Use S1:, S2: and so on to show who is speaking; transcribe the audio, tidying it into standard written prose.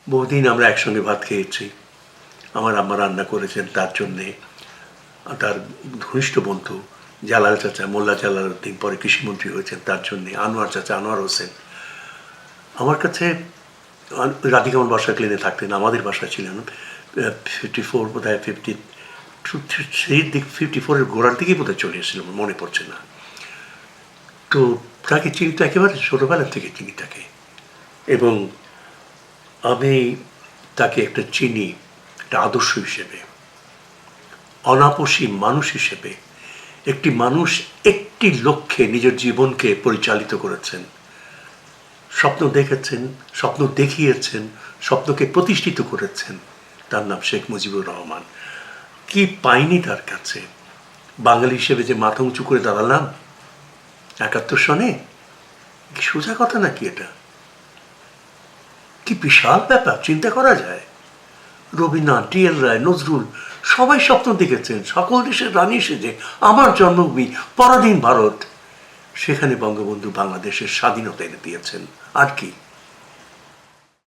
S1: বহুদিন আমরা একসঙ্গে ভাত খেয়েছি। আমার আম্মা রান্না করেছেন তার জন্যে, তার ঘনিষ্ঠ বন্ধু জালাল চাচা, মোল্লা জালাল উদ্দিন পরে কৃষিমন্ত্রী হয়েছেন তার জন্যে, আনোয়ার চাচা, আনোয়ার হোসেন। আমার কাছে রাধিকা আমার বাসা ক্লিনে থাকতেন, আমাদের বাসা ছিলেন 54 বোধ হয় 54-এর গোড়ার দিকেই বোধহয় চলে এসেছিলাম, মনে পড়ছে না। তো তাকে চিনি তো একেবারে ছোটোবেলার থেকে চিনি তাকে, এবং আমি তাকে একটা চিনি একটা আদর্শ হিসেবে, অনাপসী মানুষ হিসেবে। একটি মানুষ একটি লক্ষ্যে নিজের জীবনকে পরিচালিত করেছেন, স্বপ্ন দেখেছেন, স্বপ্ন দেখিয়েছেন, স্বপ্নকে প্রতিষ্ঠিত করেছেন। তার নাম শেখ মুজিবুর রহমান। কি পাইনি তার কাছে? বাঙালি হিসেবে যে মাথা উঁচু করে দাঁড়ালাম 71 সনে, সোজা কথা নাকি এটা? কি বিশাল ব্যাপার, চিন্তা করা যায়। রবীন্দ্রনাথ, ডিএল রায়, নজরুল সবাই স্বপ্ন দেখেছেন সকল দেশের রানী সেজে আমার জন্মভূমি পরাধীন ভারত, সেখানে বঙ্গবন্ধু বাংলাদেশের স্বাধীনতা এনে দিয়েছেন। আর কি?